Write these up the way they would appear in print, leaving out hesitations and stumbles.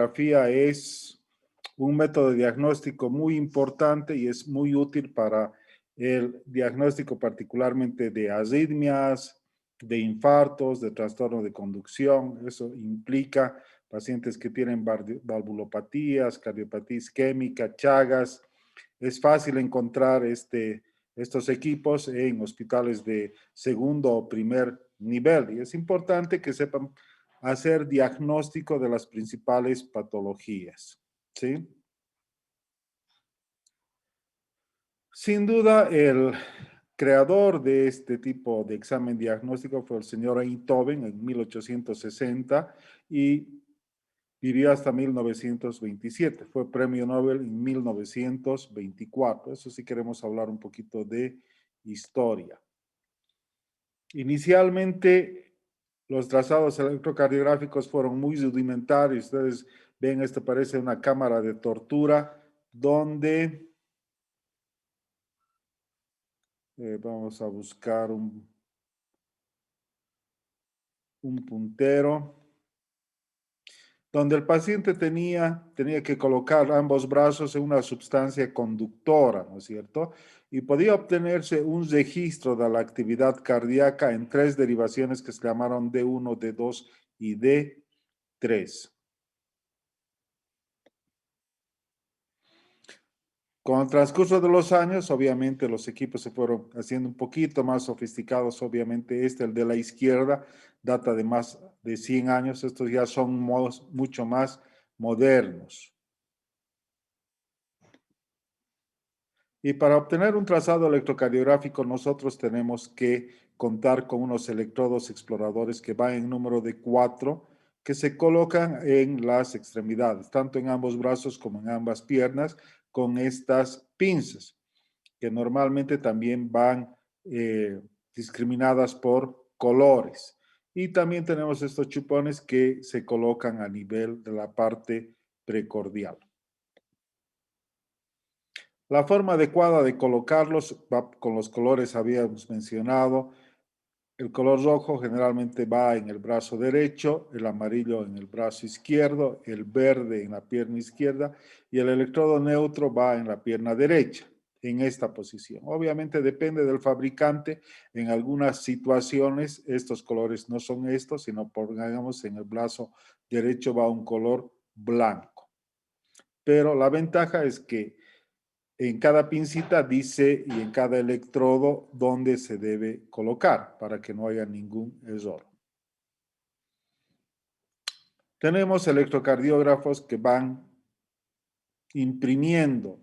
Radiografía es un método de diagnóstico muy importante y es muy útil para el diagnóstico particularmente de arritmias, de infartos, de trastorno de conducción. Eso implica pacientes que tienen valvulopatías, cardiopatía isquémica, Chagas. Es fácil encontrar estos equipos en hospitales de segundo o primer nivel y es importante que sepan hacer diagnóstico de las principales patologías, ¿sí? Sin duda, el creador de este tipo de examen diagnóstico fue el señor Einthoven en 1860 y vivió hasta 1927. Fue premio Nobel en 1924. Eso sí queremos hablar un poquito de historia. Inicialmente, los trazados electrocardiográficos fueron muy rudimentarios. Ustedes ven, esto parece una cámara de tortura donde vamos a buscar un puntero, donde el paciente tenía que colocar ambos brazos en una sustancia conductora, ¿no es cierto? Y podía obtenerse un registro de la actividad cardíaca en tres derivaciones que se llamaron D1, D2 y D3. Con el transcurso de los años, obviamente los equipos se fueron haciendo un poquito más sofisticados. Obviamente el de la izquierda, data de más de 100 años. Estos ya son modos mucho más modernos. Y para obtener un trazado electrocardiográfico, nosotros tenemos que contar con unos electrodos exploradores que van en número de 4, que se colocan en las extremidades, tanto en ambos brazos como en ambas piernas, con estas pinzas, que normalmente también van discriminadas por colores. Y también tenemos estos chupones que se colocan a nivel de la parte precordial. La forma adecuada de colocarlos va con los colores habíamos mencionado. El color rojo generalmente va en el brazo derecho, el amarillo en el brazo izquierdo, el verde en la pierna izquierda y el electrodo neutro va en la pierna derecha, en esta posición. Obviamente depende del fabricante. En algunas situaciones estos colores no son estos, sino pongamos en el brazo derecho va un color blanco. Pero la ventaja es que en cada pincita dice y en cada electrodo dónde se debe colocar para que no haya ningún error. Tenemos electrocardiógrafos que van imprimiendo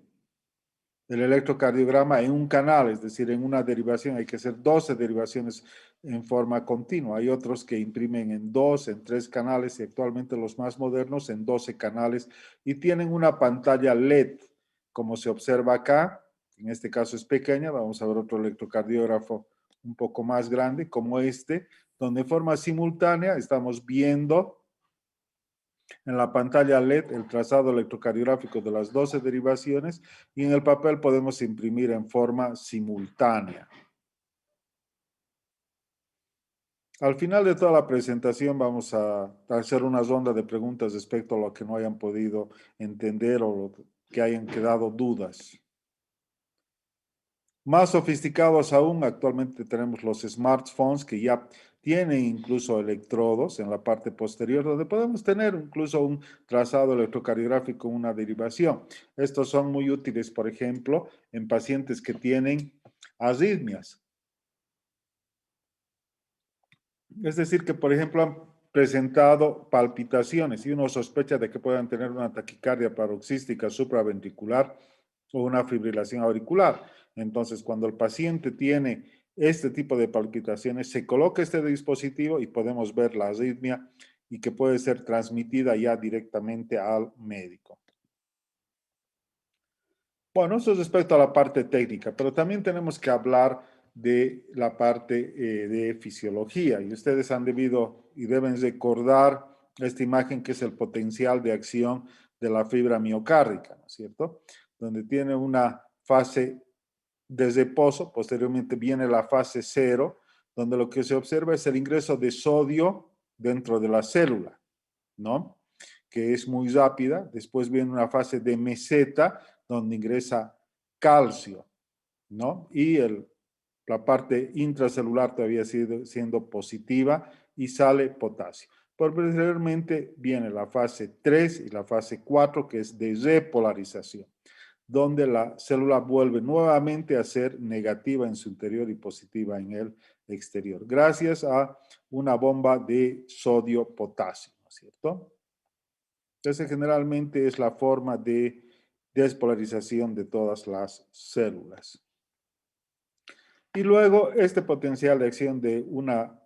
el electrocardiograma en un canal, es decir, en una derivación. Hay que hacer 12 derivaciones en forma continua. Hay otros que imprimen en 2, en 3 canales y actualmente los más modernos en 12 canales y tienen una pantalla LED, como se observa acá. En este caso es pequeña. Vamos a ver otro electrocardiógrafo un poco más grande como este, donde de forma simultánea estamos viendo en la pantalla LED el trazado electrocardiográfico de las 12 derivaciones y en el papel podemos imprimir en forma simultánea. Al final de toda la presentación vamos a hacer una ronda de preguntas respecto a lo que no hayan podido entender o lo que hayan quedado dudas. Más sofisticados aún, actualmente tenemos los smartphones que ya tienen incluso electrodos en la parte posterior, donde podemos tener incluso un trazado electrocardiográfico, una derivación. Estos son muy útiles, por ejemplo, en pacientes que tienen arritmias. Es decir, que, por ejemplo, han presentado palpitaciones y uno sospecha de que puedan tener una taquicardia paroxística supraventricular o una fibrilación auricular. Entonces, cuando el paciente tiene este tipo de palpitaciones, se coloca este dispositivo y podemos ver la arritmia y que puede ser transmitida ya directamente al médico. Bueno, eso es respecto a la parte técnica, pero también tenemos que hablar de la parte de fisiología. Y ustedes han debido y deben recordar esta imagen que es el potencial de acción de la fibra miocárdica, ¿no es cierto? Donde tiene una fase de reposo, posteriormente viene la fase cero, donde lo que se observa es el ingreso de sodio dentro de la célula, ¿no? que es muy rápida. Después viene una fase de meseta, donde ingresa calcio, ¿no? Y la parte intracelular todavía sigue siendo positiva y sale potasio. Posteriormente viene la fase 3 y la fase 4, que es de repolarización, donde la célula vuelve nuevamente a ser negativa en su interior y positiva en el exterior, gracias a una bomba de sodio-potasio, ¿no es cierto? Entonces, generalmente es la forma de despolarización de todas las células. Y luego, este potencial de acción de una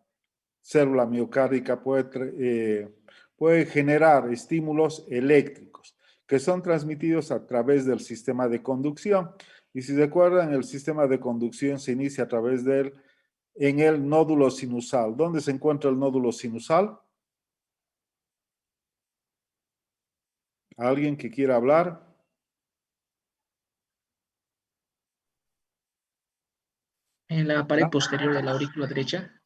célula miocárdica puede generar estímulos eléctricos que son transmitidos a través del sistema de conducción. Y si recuerdan, el sistema de conducción se inicia a través en el nódulo sinusal. ¿Dónde se encuentra el nódulo sinusal? ¿Alguien que quiera hablar? En la pared ¿Ya? posterior de la aurícula derecha.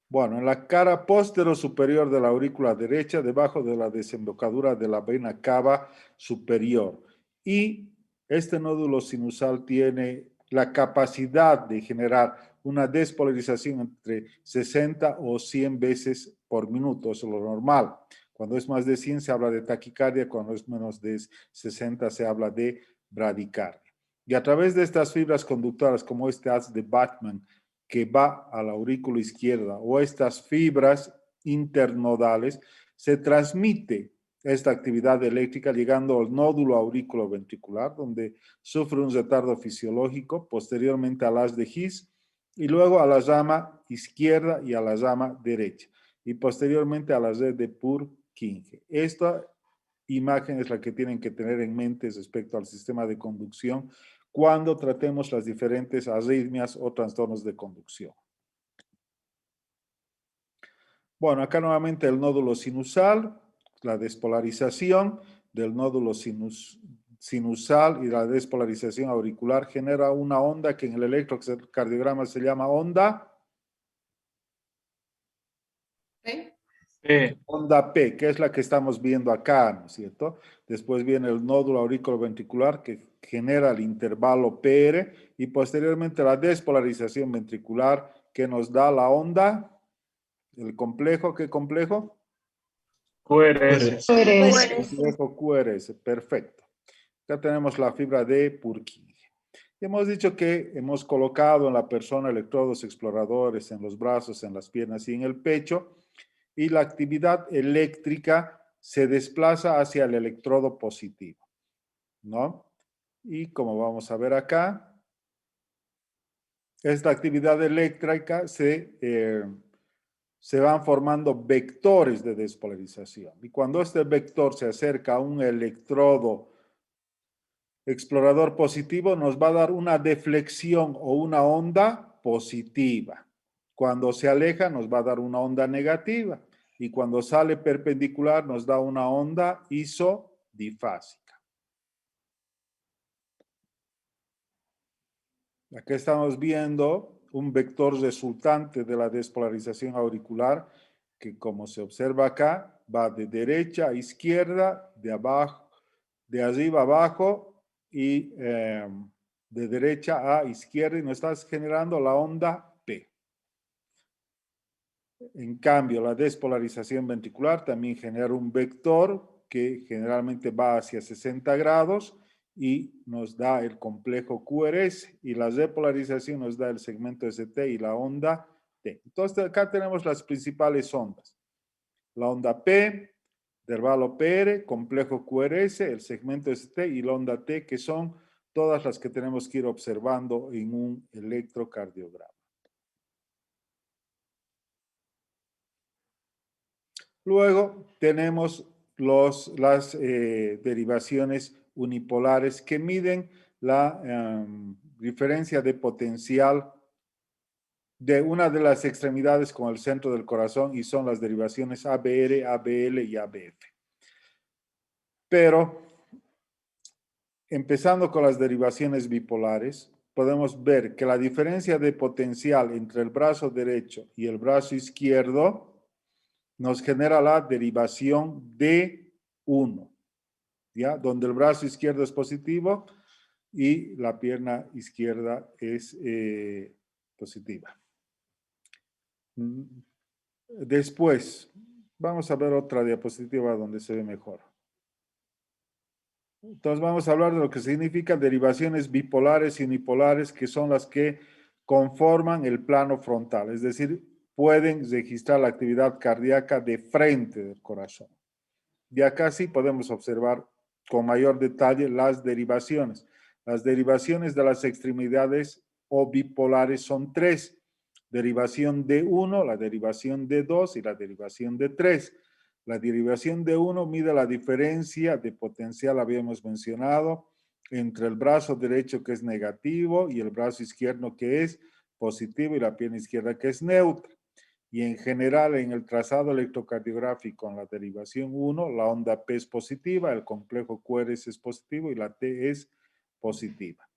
Bueno, en la cara superior de la aurícula derecha, debajo de la desembocadura de la vena cava superior. Y este nódulo sinusal tiene la capacidad de generar una despolarización entre 60 o 100 veces por minuto, eso es lo normal. Cuando es más de 100 se habla de taquicardia, cuando es menos de 60 se habla de bradicardia. Y a través de estas fibras conductoras, como este haz de Batman, que va a la aurícula izquierda, o estas fibras internodales, se transmite esta actividad eléctrica llegando al nódulo aurículo-ventricular, donde sufre un retardo fisiológico, posteriormente al haz de His, y luego a la rama izquierda y a la rama derecha, y posteriormente a la red de Purkinje. Esta imagen es la que tienen que tener en mente respecto al sistema de conducción cuando tratemos las diferentes arritmias o trastornos de conducción. Bueno, acá nuevamente el nódulo sinusal, la despolarización del nódulo sinusal y la despolarización auricular genera una onda que en el electrocardiograma se llama onda onda P, que es la que estamos viendo acá, ¿no es cierto? Después viene el nódulo auriculoventricular que genera el intervalo PR y posteriormente la despolarización ventricular que nos da la onda, el complejo, ¿qué complejo? QRS. QRS. Complejo QRS, perfecto. Acá tenemos la fibra de Purkinje. Hemos dicho que hemos colocado en la persona electrodos exploradores en los brazos, en las piernas y en el pecho, y la actividad eléctrica se desplaza hacia el electrodo positivo, ¿no? Y como vamos a ver acá, esta actividad eléctrica se van formando vectores de despolarización. Y cuando este vector se acerca a un electrodo explorador positivo, nos va a dar una deflexión o una onda positiva. Cuando se aleja, nos va a dar una onda negativa. Y cuando sale perpendicular, nos da una onda isodifásica. Aquí estamos viendo un vector resultante de la despolarización auricular que, como se observa acá, va de derecha a izquierda, de abajo, de arriba a abajo y de derecha a izquierda, y nos está generando la onda P. En cambio, la despolarización ventricular también genera un vector que generalmente va hacia 60 grados y nos da el complejo QRS, y la repolarización nos da el segmento ST y la onda T. Entonces, acá tenemos las principales ondas. La onda P, intervalo PR, complejo QRS, el segmento ST y la onda T, que son todas las que tenemos que ir observando en un electrocardiograma. Luego tenemos las derivaciones unipolares que miden la diferencia de potencial de una de las extremidades con el centro del corazón, y son las derivaciones ABR, ABL y ABF. Pero, empezando con las derivaciones bipolares, podemos ver que la diferencia de potencial entre el brazo derecho y el brazo izquierdo nos genera la derivación de 1, ¿ya? Donde el brazo izquierdo es positivo y la pierna izquierda es positiva. Después, vamos a ver otra diapositiva donde se ve mejor. Entonces vamos a hablar de lo que significa derivaciones bipolares y unipolares, que son las que conforman el plano frontal, es decir, pueden registrar la actividad cardíaca de frente del corazón. Y acá sí podemos observar con mayor detalle las derivaciones. Las derivaciones de las extremidades o bipolares son 3. Derivación de 1, la derivación de 2 y la derivación de 3. La derivación de 1 mide la diferencia de potencial, habíamos mencionado, entre el brazo derecho que es negativo y el brazo izquierdo que es positivo y la pierna izquierda que es neutra. Y en general en el trazado electrocardiográfico en la derivación 1, la onda P es positiva, el complejo QRS es positivo y la T es positiva.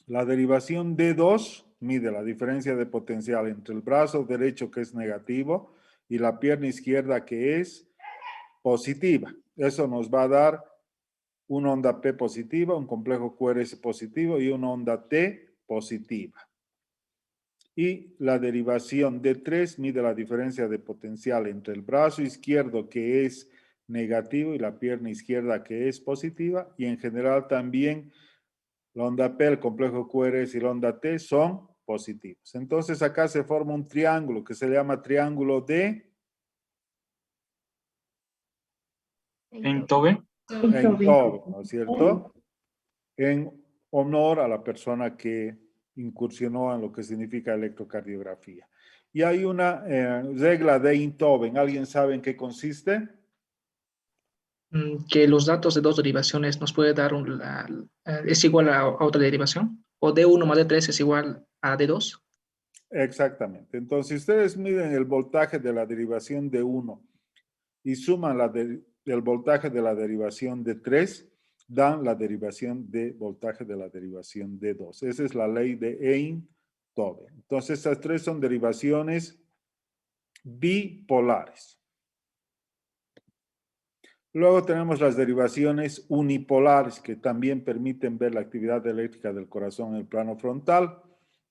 La derivación D2 mide la diferencia de potencial entre el brazo derecho que es negativo y la pierna izquierda que es positiva. Eso nos va a dar una onda P positiva, un complejo QRS positivo y una onda T positiva. Y la derivación D3 mide la diferencia de potencial entre el brazo izquierdo que es negativo y la pierna izquierda que es positiva, y en general también la onda P, el complejo QRS y la onda T son positivos. Entonces acá se forma un triángulo que se llama triángulo de Einthoven. Einthoven, ¿no es cierto? En honor a la persona que incursionó en lo que significa electrocardiografía. Y hay una regla de Einthoven. ¿Alguien sabe en qué consiste? Que los datos de dos derivaciones nos puede dar es igual a otra derivación. O D1 más D3 es igual a D2. Exactamente. Entonces, si ustedes miden el voltaje de la derivación de 1 y suman el voltaje de la derivación de 3, dan la derivación de voltaje de la derivación de 2. Esa es la ley de Einthoven. Entonces, estas tres son derivaciones bipolares. Luego tenemos las derivaciones unipolares que también permiten ver la actividad eléctrica del corazón en el plano frontal.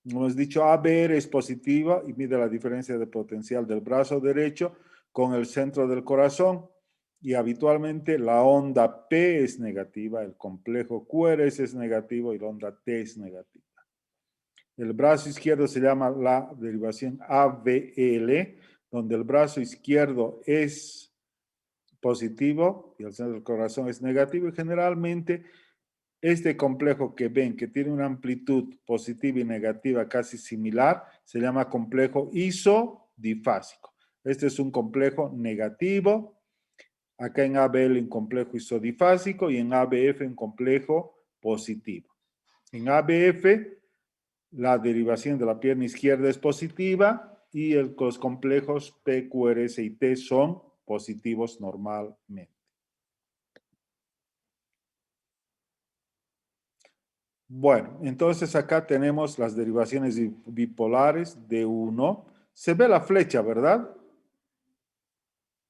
Como hemos dicho, ABR es positiva y mide la diferencia de potencial del brazo derecho con el centro del corazón, y habitualmente la onda P es negativa, el complejo QRS es negativo y la onda T es negativa. El brazo izquierdo se llama la derivación AVL, donde el brazo izquierdo es positivo y el centro del corazón es negativo, y generalmente este complejo que ven que tiene una amplitud positiva y negativa casi similar se llama complejo isodifásico. Este es un complejo negativo, acá en ABL un complejo isodifásico y en ABF un complejo positivo. En ABF la derivación de la pierna izquierda es positiva y los complejos P, QRS y T son positivos normalmente. Bueno, entonces acá tenemos las derivaciones bipolares de 1. Se ve la flecha, ¿verdad?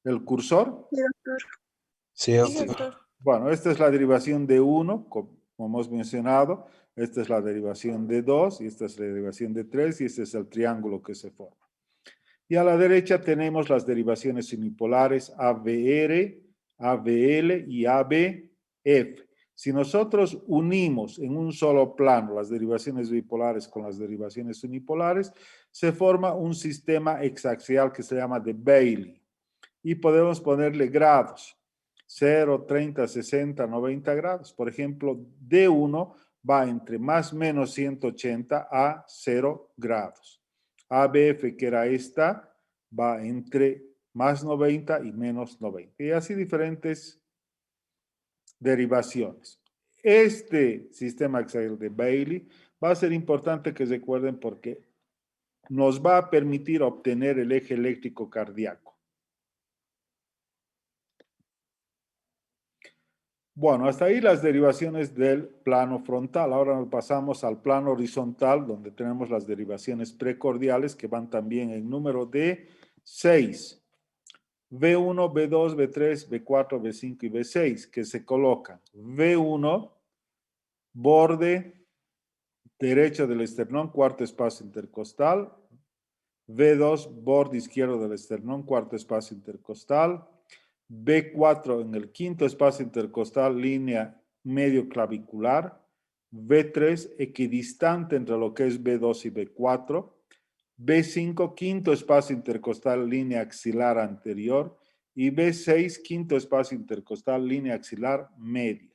El cursor. Sí, doctor. Sí, Sí, doctor. Bueno, esta es la derivación de 1, como hemos mencionado. Esta es la derivación de 2 y esta es la derivación de 3 y este es el triángulo que se forma. Y a la derecha tenemos las derivaciones unipolares ABR, ABL y ABF. Si nosotros unimos en un solo plano las derivaciones bipolares con las derivaciones unipolares, se forma un sistema hexaxial que se llama de Bailey. Y podemos ponerle grados, 0, 30, 60, 90 grados. Por ejemplo, D1 va entre más menos 180 a 0 grados. ABF, que era esta, va entre más 90 y menos 90. Y así diferentes derivaciones. Este sistema hexaxial de Bailey va a ser importante que recuerden porque nos va a permitir obtener el eje eléctrico cardíaco. Bueno, hasta ahí las derivaciones del plano frontal. Ahora nos pasamos al plano horizontal, donde tenemos las derivaciones precordiales que van también en número de 6. V1, V2, V3, V4, V5 y V6, que se colocan. V1, borde derecho del esternón, cuarto espacio intercostal. V2, borde izquierdo del esternón, cuarto espacio intercostal. V4 en el quinto espacio intercostal, línea medio clavicular. V3, equidistante entre lo que es V2 y V4. V5, quinto espacio intercostal, línea axilar anterior. Y V6, quinto espacio intercostal, línea axilar media.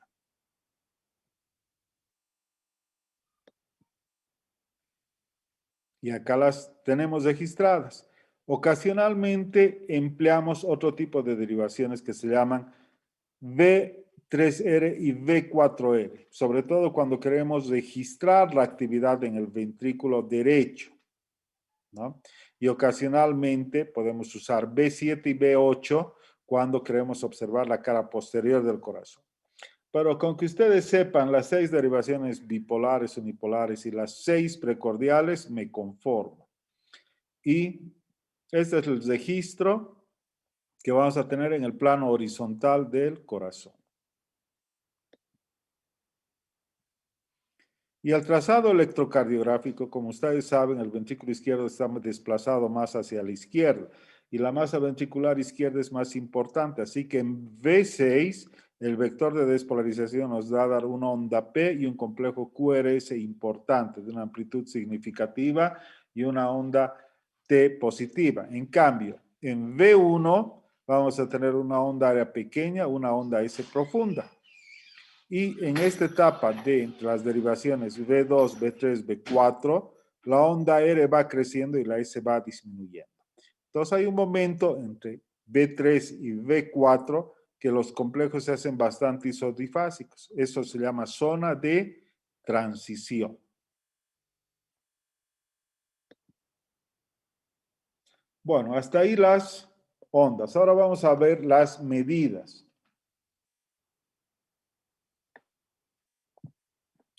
Y acá las tenemos registradas. Ocasionalmente empleamos otro tipo de derivaciones que se llaman V3R y V4R, sobre todo cuando queremos registrar la actividad en el ventrículo derecho, ¿no? Y ocasionalmente podemos usar V7 y V8 cuando queremos observar la cara posterior del corazón. Pero con que ustedes sepan las 6 derivaciones bipolares, unipolares y las 6 precordiales, me conformo. Y este es el registro que vamos a tener en el plano horizontal del corazón. Y el trazado electrocardiográfico, como ustedes saben, el ventrículo izquierdo está desplazado más hacia la izquierda y la masa ventricular izquierda es más importante. Así que en V6, el vector de despolarización nos va a dar una onda P y un complejo QRS importante, de una amplitud significativa y una onda T positiva. En cambio, en V1 vamos a tener una onda área pequeña, una onda S profunda. Y en esta etapa de las derivaciones V2, V3, V4, la onda R va creciendo y la S va disminuyendo. Entonces hay un momento entre V3 y V4 que los complejos se hacen bastante isodifásicos. Eso se llama zona de transición. Bueno, hasta ahí las ondas. Ahora vamos a ver las medidas.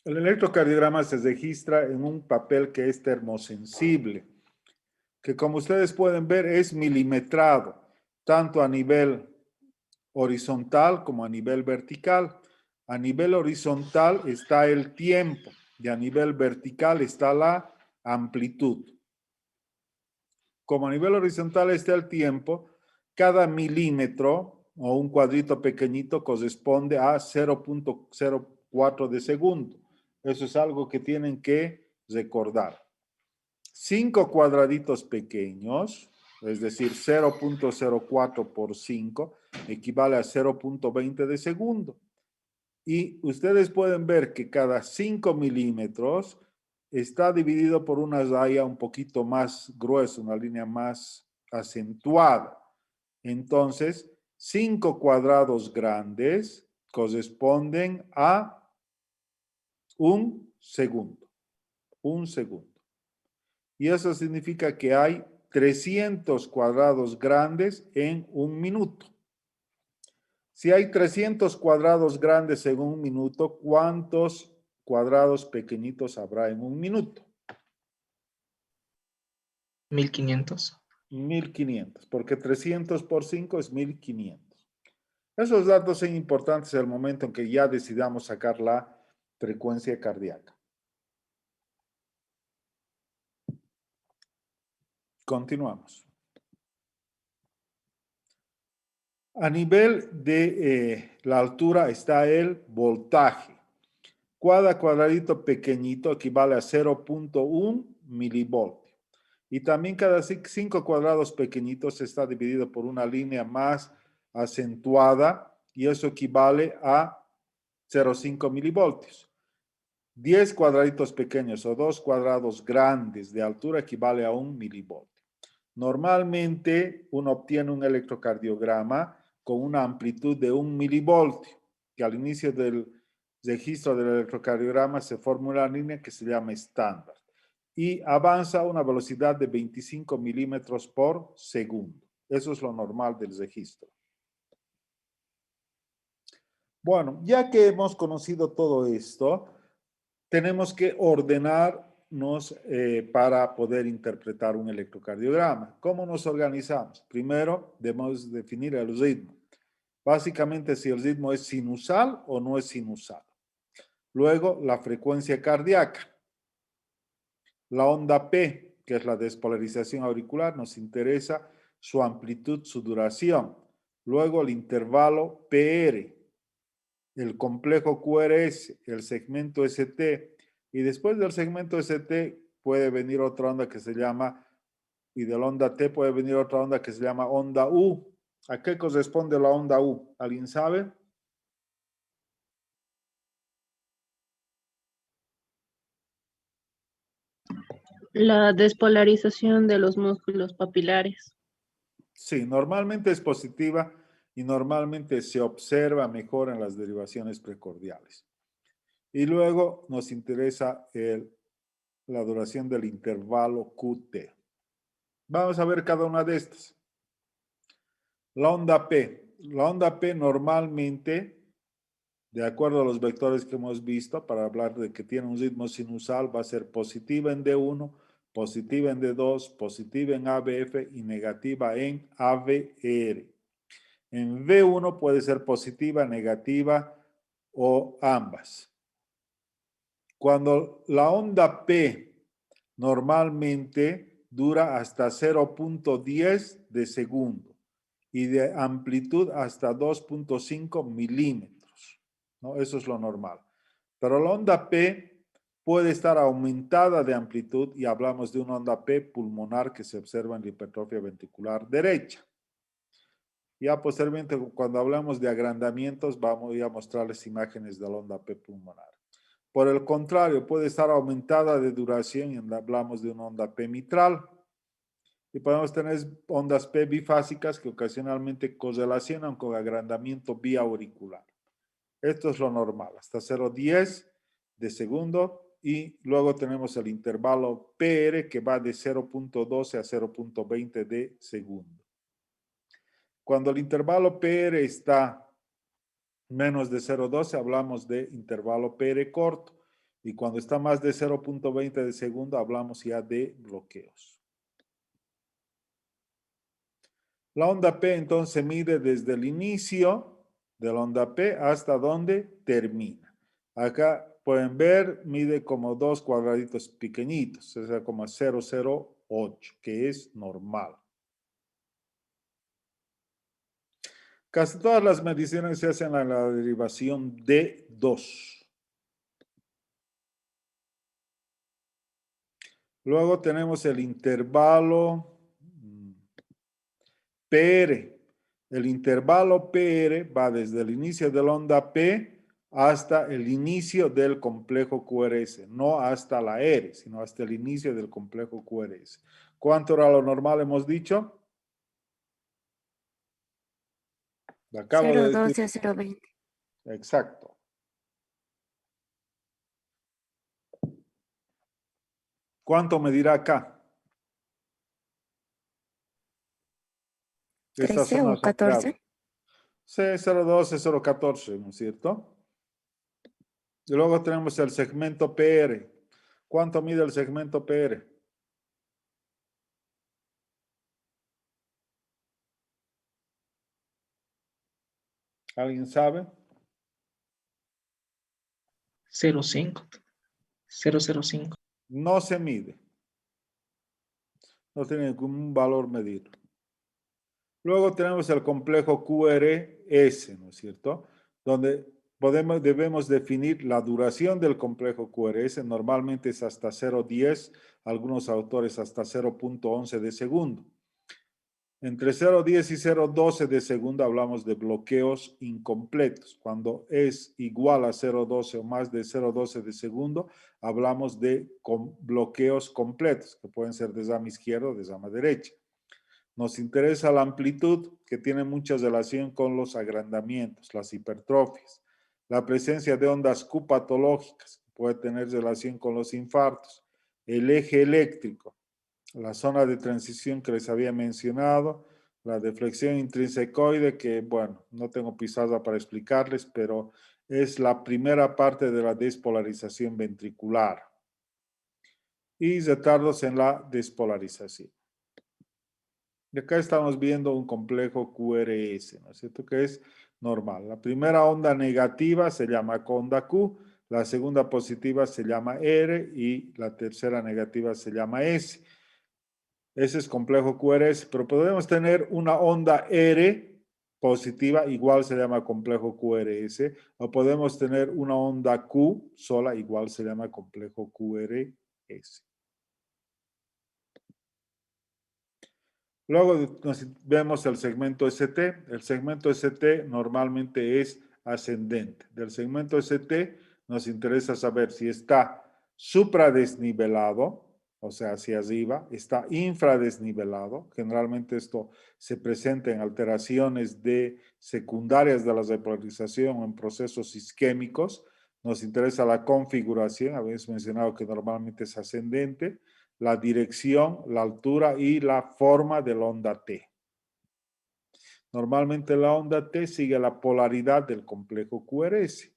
El electrocardiograma se registra en un papel que es termosensible, que como ustedes pueden ver es milimetrado, tanto a nivel horizontal como a nivel vertical. A nivel horizontal está el tiempo y a nivel vertical está la amplitud. Como a nivel horizontal está el tiempo, cada milímetro o un cuadrito pequeñito corresponde a 0.04 de segundo. Eso es algo que tienen que recordar. 5 cuadraditos pequeños, es decir, 0.04 por 5, equivale a 0.20 de segundo. Y ustedes pueden ver que cada 5 milímetros está dividido por una raya un poquito más gruesa, una línea más acentuada. Entonces, 5 cuadrados grandes corresponden a un segundo. Un segundo. Y eso significa que hay 300 cuadrados grandes en un minuto. Si hay 300 cuadrados grandes en un minuto, ¿cuántos cuadrados pequeñitos habrá en un minuto? 1500. 1500, porque 300 por 5 es 1500. Esos datos son importantes al momento en que ya decidamos sacar la frecuencia cardíaca. Continuamos. A nivel de la altura está el voltaje. Cada cuadradito pequeñito equivale a 0.1 milivoltio. Y también cada 5 cuadrados pequeñitos está dividido por una línea más acentuada y eso equivale a 0.5 milivoltios. 10 cuadraditos pequeños o 2 cuadrados grandes de altura equivale a 1 milivoltio. Normalmente uno obtiene un electrocardiograma con una amplitud de 1 milivoltio, que al inicio del registro del electrocardiograma se forma una línea que se llama estándar y avanza a una velocidad de 25 milímetros por segundo. Eso es lo normal del registro. Bueno, ya que hemos conocido todo esto, tenemos que ordenar para poder interpretar un electrocardiograma. ¿Cómo nos organizamos? Primero, debemos definir el ritmo. Básicamente, si el ritmo es sinusal o no es sinusal. Luego, la frecuencia cardíaca. La onda P, que es la despolarización auricular, nos interesa su amplitud, su duración. Luego, el intervalo PR, el complejo QRS, el segmento ST, y después del segmento ST puede venir otra onda que se llama, y de la onda T puede venir otra onda que se llama onda U. ¿A qué corresponde la onda U? ¿Alguien sabe? La despolarización de los músculos papilares. Sí, normalmente es positiva y normalmente se observa mejor en las derivaciones precordiales. Y luego nos interesa la duración del intervalo QT. Vamos a ver cada una de estas. La onda P. La onda P normalmente, de acuerdo a los vectores que hemos visto, para hablar de que tiene un ritmo sinusal, va a ser positiva en D1, positiva en D2, positiva en ABF y negativa en AVR. En V1 puede ser positiva, negativa o ambas. Cuando la onda P normalmente dura hasta 0.10 de segundo y de amplitud hasta 2.5 milímetros, ¿no? Eso es lo normal. Pero la onda P puede estar aumentada de amplitud y hablamos de una onda P pulmonar que se observa en la hipertrofia ventricular derecha. Ya posteriormente, cuando hablamos de agrandamientos, vamos a mostrarles imágenes de la onda P pulmonar. Por el contrario, puede estar aumentada de duración y hablamos de una onda P mitral. Y podemos tener ondas P bifásicas que ocasionalmente correlacionan con agrandamiento vía auricular. Esto es lo normal, hasta 0.10 de segundo. Y luego tenemos el intervalo PR que va de 0.12 a 0.20 de segundo. Cuando el intervalo PR está menos de 0.12, hablamos de intervalo PR corto. Y cuando está más de 0.20 de segundo, hablamos ya de bloqueos. La onda P entonces se mide desde el inicio de la onda P hasta donde termina. Acá pueden ver, mide como dos cuadraditos pequeñitos, o sea, como 0.08, que es normal. Casi todas las mediciones se hacen en la derivación D2. Luego tenemos el intervalo PR. El intervalo PR va desde el inicio de la onda P hasta el inicio del complejo QRS, no hasta la R, sino hasta el inicio del complejo QRS. ¿Cuánto era lo normal hemos dicho? Lo acabo de decir. 0.12 a 0.20. Exacto. ¿Cuánto medirá acá? Esta 13 zona o 14. Sí, 0.12, 0.14, ¿no es cierto? Y luego tenemos el segmento PR. ¿Cuánto mide el segmento PR? ¿Alguien sabe? 0.5. 0.05. No se mide. No tiene ningún valor medido. Luego tenemos el complejo QRS, ¿no es cierto? Donde debemos definir la duración del complejo QRS. Normalmente es hasta 0.10, algunos autores hasta 0.11 de segundo. Entre 0.10 y 0.12 de segundo hablamos de bloqueos incompletos. Cuando es igual a 0.12 o más de 0.12 de segundo, hablamos de bloqueos completos, que pueden ser desama izquierda o desama derecha. Nos interesa la amplitud, que tiene mucha relación con los agrandamientos, las hipertrofias. La presencia de ondas Q patológicas, que puede tener relación con los infartos. El eje eléctrico, la zona de transición que les había mencionado, la deflexión intrinsecoide, que bueno, no tengo pizarra para explicarles, pero es la primera parte de la despolarización ventricular. y retardos en la despolarización. Y acá estamos viendo un complejo QRS, ¿no es cierto? Que es normal. La primera onda negativa se llama onda Q, la segunda positiva se llama R y la tercera negativa se llama S. Ese es complejo QRS, pero podemos tener una onda R positiva, igual se llama complejo QRS, o podemos tener una onda Q sola, igual se llama complejo QRS. Luego vemos el segmento ST. El segmento ST normalmente es ascendente. Del segmento ST nos interesa saber si está supradesnivelado, o sea, hacia arriba, está infradesnivelado. Generalmente esto se presenta en alteraciones secundarias de la repolarización o en procesos isquémicos. Nos interesa la configuración, habéis mencionado que normalmente es ascendente, la dirección, la altura y la forma de la onda T. Normalmente la onda T sigue la polaridad del complejo QRS.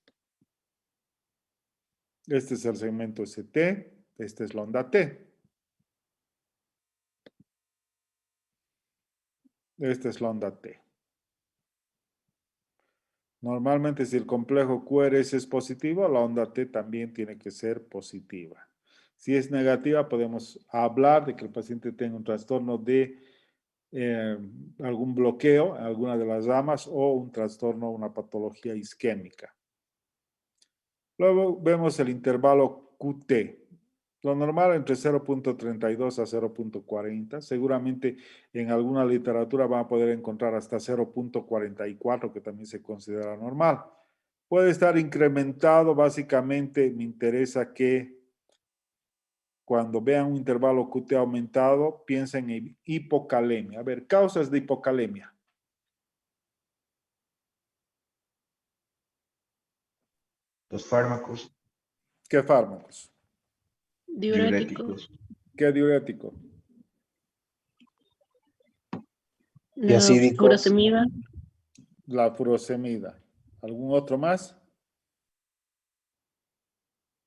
Este es el segmento ST, esta es la onda T. Esta es la onda T. Normalmente si el complejo QRS es positivo, la onda T también tiene que ser positiva. Si es negativa, podemos hablar de que el paciente tenga un trastorno de algún bloqueo en alguna de las ramas o un trastorno, una patología isquémica. Luego vemos el intervalo QT. Lo normal entre 0.32 a 0.40. Seguramente en alguna literatura van a poder encontrar hasta 0.44, que también se considera normal. Puede estar incrementado, básicamente me interesa que cuando vean un intervalo QT aumentado, piensen en hipocalemia. A ver, causas de hipocalemia. Los fármacos ¿Qué fármacos? Diuréticos. ¿Qué diurético? y La acídicos. furosemida. La furosemida. ¿Algún otro más?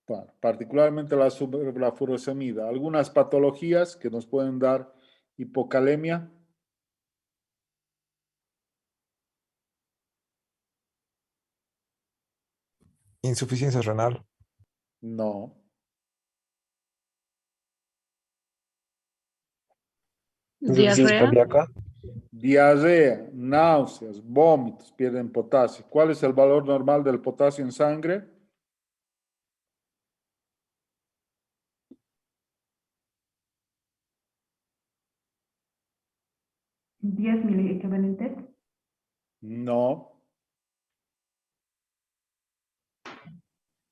Bueno, particularmente la furosemida. ¿Algunas patologías que nos pueden dar hipocalemia? Insuficiencia renal. No. Insuficiencia Diarrea. cardíaca. Diarrea, náuseas, vómitos, pierden potasio. ¿Cuál es el valor normal del potasio en sangre? ¿10 miliequivalentes? No.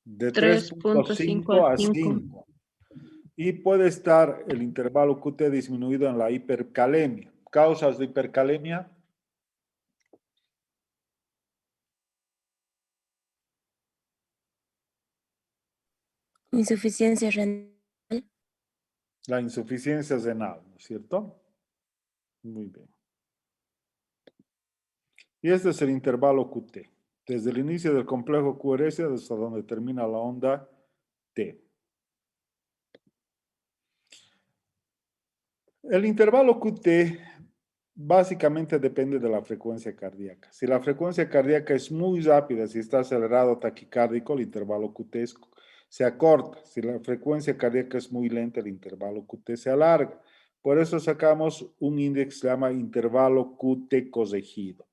De 3.5 3.5 a a 5. 5. Y puede estar el intervalo QT disminuido en la hipercalemia. ¿Causas de hipercalemia? Insuficiencia renal. La insuficiencia renal, ¿no es cierto? Muy bien. Y este es el intervalo QT. Desde el inicio del complejo QRS hasta donde termina la onda T. El intervalo QT básicamente depende de la frecuencia cardíaca. Si la frecuencia cardíaca es muy rápida, si está acelerado taquicárdico, el intervalo QT se acorta. Si la frecuencia cardíaca es muy lenta, el intervalo QT se alarga. Por eso sacamos un índice que se llama intervalo QT corregido.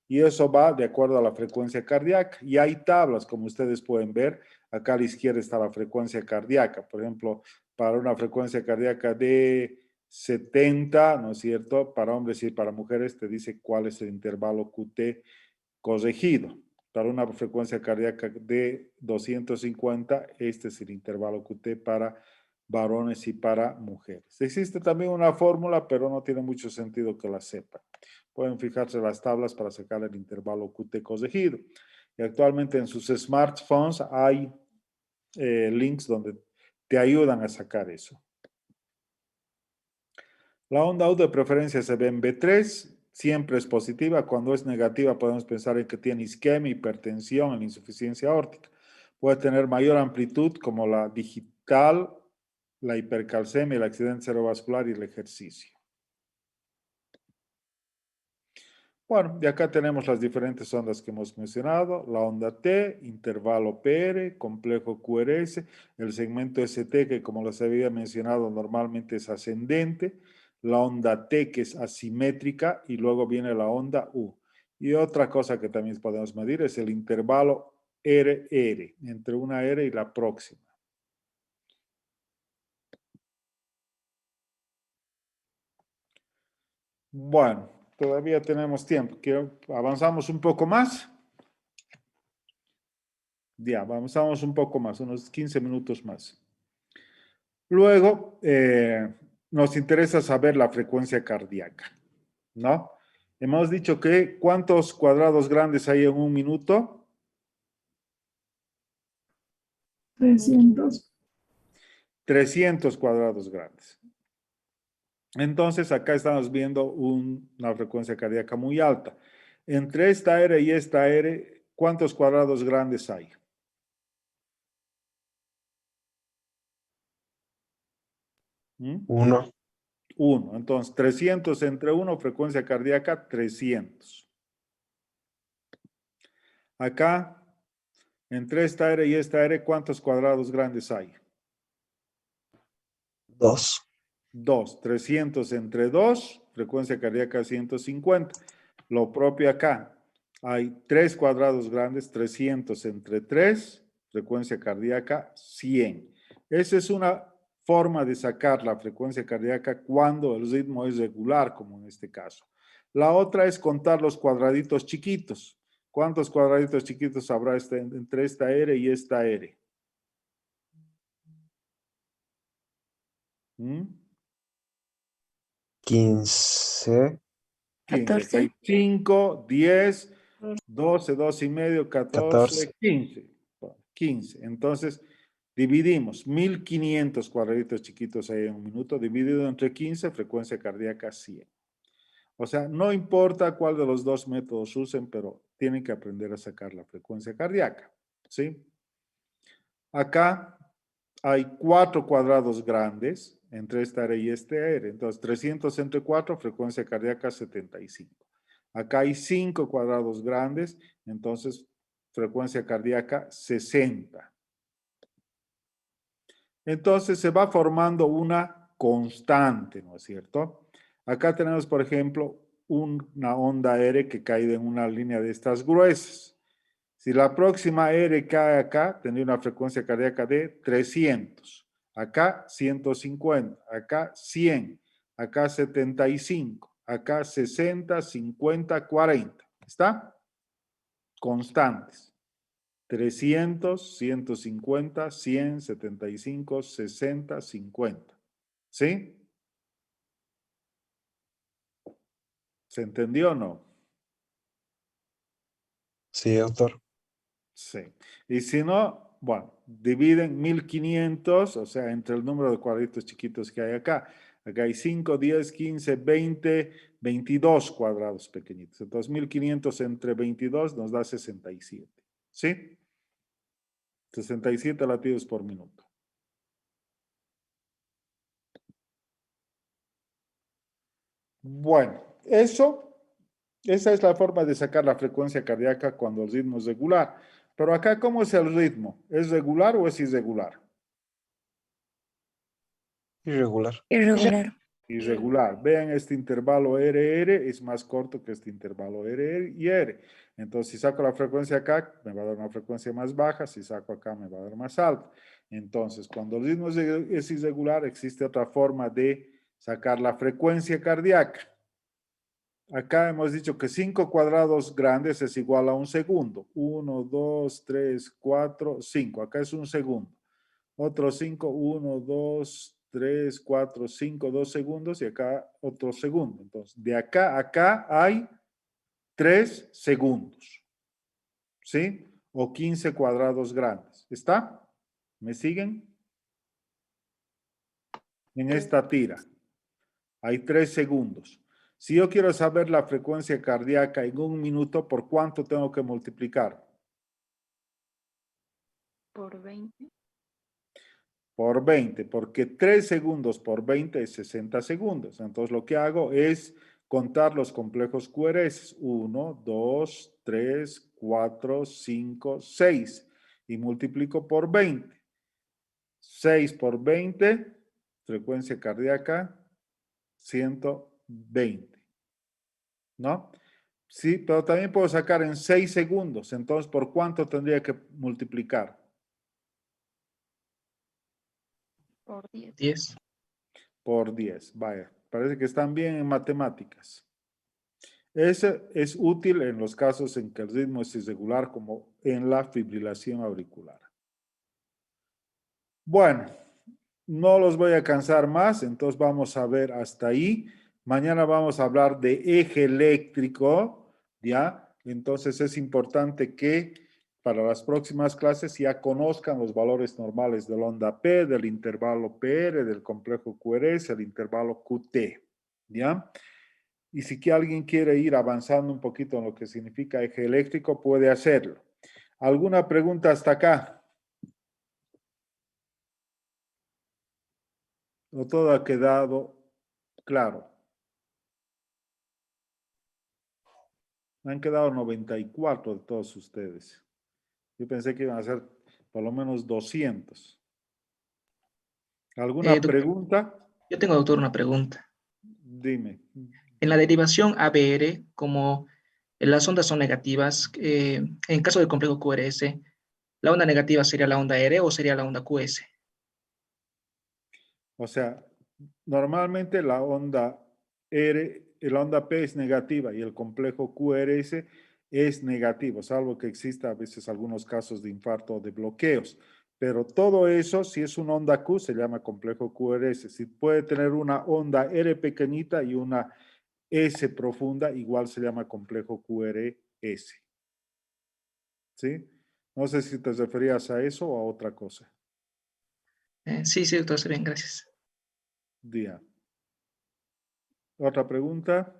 Y eso va de acuerdo a la frecuencia cardíaca. Y hay tablas, como ustedes pueden ver. Acá a la izquierda está la frecuencia cardíaca. Por ejemplo, para una frecuencia cardíaca de 70, ¿no es cierto? Para hombres y para mujeres te dice cuál es el intervalo QT corregido. Para una frecuencia cardíaca de 250, este es el intervalo QT para varones y para mujeres. Existe también una fórmula, pero no tiene mucho sentido que la sepan. Pueden fijarse en las tablas para sacar el intervalo QT corregido. Y actualmente en sus smartphones hay links donde te ayudan a sacar eso. La onda U de preferencia se ve en B3, siempre es positiva. Cuando es negativa podemos pensar en que tiene isquemia, hipertensión, en insuficiencia aórtica. Puede tener mayor amplitud como la digital la hipercalcemia, el accidente cerebrovascular y el ejercicio. Bueno, y acá tenemos las diferentes ondas que hemos mencionado, la onda T, intervalo PR, complejo QRS, el segmento ST que como les había mencionado normalmente es ascendente, la onda T que es asimétrica y luego viene la onda U. Y otra cosa que también podemos medir es el intervalo RR, entre una R y la próxima. Bueno, todavía tenemos tiempo. ¿Avanzamos un poco más? Ya, avanzamos un poco más, unos 15 minutos más. Luego, nos interesa saber la frecuencia cardíaca, ¿no? Hemos dicho que ¿cuántos cuadrados grandes hay en un minuto? 300. 300 cuadrados grandes. Entonces, acá estamos viendo una frecuencia cardíaca muy alta. Entre esta R y esta R, ¿cuántos cuadrados grandes hay? ¿Mm? 1. 1. Entonces, 300 entre 1, frecuencia cardíaca 300. Acá, entre esta R y esta R, ¿cuántos cuadrados grandes hay? 2. 2. 300 entre 2, frecuencia cardíaca 150. Lo propio acá. Hay 3 cuadrados grandes, 300 entre 3, frecuencia cardíaca 100. Esa es una forma de sacar la frecuencia cardíaca cuando el ritmo es regular, como en este caso. La otra es contar los cuadraditos chiquitos. ¿Cuántos cuadraditos chiquitos habrá entre esta R y esta R? ¿Mm? 15. 15. 14. Hay 5, 10, 12, 12 y medio, 14, 15. 15. Entonces, dividimos 1500 cuadraditos chiquitos ahí en un minuto, dividido entre 15, frecuencia cardíaca 100. O sea, no importa cuál de los dos métodos usen, pero tienen que aprender a sacar la frecuencia cardíaca. ¿Sí? Acá hay 4 cuadrados grandes entre esta R y este R. Entonces, 300 entre 4, frecuencia cardíaca 75. Acá hay 5 cuadrados grandes, entonces frecuencia cardíaca 60. Entonces se va formando una constante, ¿no es cierto? Acá tenemos, por ejemplo, una onda R que cae en una línea de estas gruesas. Si la próxima R cae acá, tendría una frecuencia cardíaca de 300. Acá 150, acá 100, acá 75, acá 60, 50, 40. ¿Está? Constantes. 300, 150, 100, 75, 60, 50. ¿Sí? ¿Se entendió o no? Sí, doctor. Sí. Y si no, bueno, dividen 1500, o sea, entre el número de cuadraditos chiquitos que hay acá. Acá hay 5, 10, 15, 20, 22 cuadrados pequeñitos. Entonces, 1500 entre 22 nos da 67. ¿Sí? 67 latidos por minuto. Bueno, esa es la forma de sacar la frecuencia cardíaca cuando el ritmo es regular. Pero acá, ¿cómo es el ritmo? ¿Es regular o es irregular? Irregular. Irregular. Irregular. Vean, este intervalo RR es más corto que este intervalo RR y R. Entonces, si saco la frecuencia acá, me va a dar una frecuencia más baja. Si saco acá, me va a dar más alta. Entonces, cuando el ritmo es irregular, existe otra forma de sacar la frecuencia cardíaca. Acá hemos dicho que 5 cuadrados grandes es igual a un segundo. 1, 2, 3, 4, 5. Acá es un segundo. Otro 5, 1, 2, 3, 4, 5, 2 segundos y acá otro segundo. Entonces, de acá a acá hay 3 segundos. ¿Sí? O 15 cuadrados grandes. ¿Está? ¿Me siguen? En esta tira hay 3 segundos. Si yo quiero saber la frecuencia cardíaca en un minuto, ¿por cuánto tengo que multiplicar? Por 20. por 20, porque 3 segundos por 20 es 60 segundos. Entonces lo que hago es contar los complejos QRS. 1, 2, 3, 4, 5, 6. Y multiplico por 20. 6 por 20, frecuencia cardíaca, 120. ¿No? Sí, pero también puedo sacar en 6 segundos. Entonces, ¿por cuánto tendría que multiplicar? Por 10. 10. Por 10. Vaya, parece que están bien en matemáticas. Ese es útil en los casos en que el ritmo es irregular, como en la fibrilación auricular. Bueno, no los voy a cansar más, entonces vamos a ver hasta ahí. Mañana vamos a hablar de eje eléctrico, ¿ya? Entonces es importante que para las próximas clases ya conozcan los valores normales de la onda P, del intervalo PR, del complejo QRS, el intervalo QT, ¿ya? Y si que alguien quiere ir avanzando un poquito en lo que significa eje eléctrico, puede hacerlo. ¿Alguna pregunta hasta acá? ¿O todo ha quedado claro? Me han quedado 94 de todos ustedes. Yo pensé que iban a ser por lo menos 200. ¿Alguna Doctor, pregunta? yo tengo, doctor, una pregunta. Dime. En la derivación ABR, como las ondas son negativas, en caso del complejo QRS, ¿la onda negativa sería la onda R o sería la onda QS? O sea, normalmente la onda P es negativa y el complejo QRS es negativo, salvo que exista a veces algunos casos de infarto o de bloqueos. Pero todo eso, si es una onda Q, se llama complejo QRS. Si puede tener una onda R pequeñita y una S profunda, igual se llama complejo QRS. ¿Sí? No sé si te referías a eso o a otra cosa. Sí, sí, doctor, está bien, gracias. Día. ¿Otra pregunta?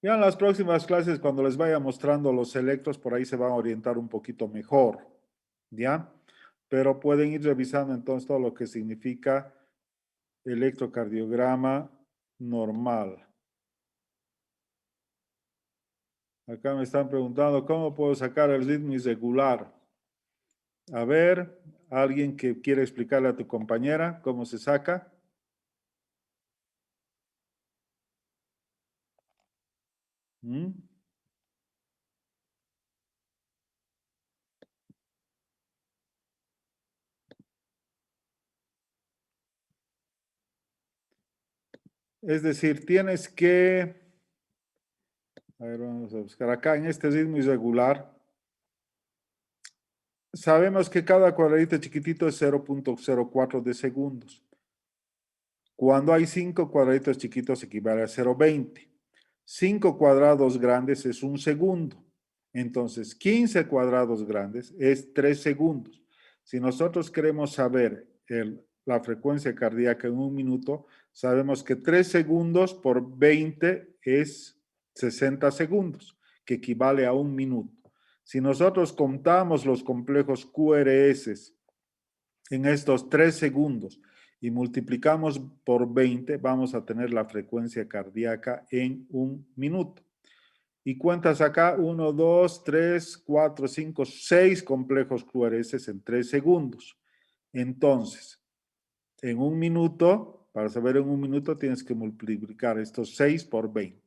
Ya en las próximas clases, cuando les vaya mostrando los electros, por ahí se van a orientar un poquito mejor, ¿ya? Pero pueden ir revisando entonces todo lo que significa electrocardiograma normal. Acá me están preguntando, ¿cómo puedo sacar el ritmo irregular? A ver, ¿alguien que quiere explicarle a tu compañera cómo se saca? ¿Mm? Es decir, tienes que, a ver, vamos a buscar acá en este ritmo irregular. Sabemos que cada cuadradito chiquitito es 0.04 de segundos. Cuando hay 5 cuadraditos chiquitos equivale a 0.20. 5 cuadrados grandes es 1 segundo. Entonces, 15 cuadrados grandes es 3 segundos. Si nosotros queremos saber la frecuencia cardíaca en 1 minuto, sabemos que 3 segundos por 20 es 60 segundos, que equivale a 1 minuto. Si nosotros contamos los complejos QRS en estos 3 segundos y multiplicamos por 20, vamos a tener la frecuencia cardíaca en 1 minuto. Y cuentas acá 1, 2, 3, 4, 5, 6 complejos QRS en 3 segundos. Entonces, en 1 minuto, para saber en 1 minuto, tienes que multiplicar estos 6 por 20.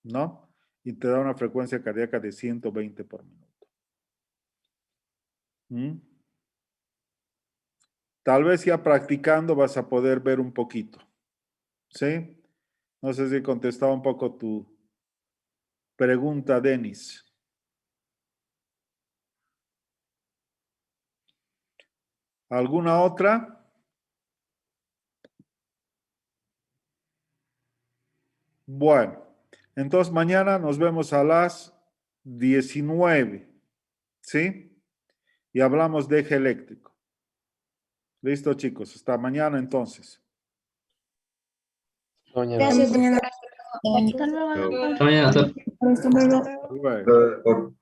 ¿No? Y te da una frecuencia cardíaca de 120 por minuto. ¿Mm? Tal vez ya practicando vas a poder ver un poquito. ¿Sí? No sé si he contestado un poco tu pregunta, Denis. ¿Alguna otra? Bueno, entonces mañana nos vemos a las 19. ¿Sí? Y hablamos de eje eléctrico. Listo, chicos. Hasta mañana entonces. Mañana. Gracias, Mañana. doctor. Hasta luego, Chao. doctor. Hasta mañana, doctor. Hasta luego. Luego.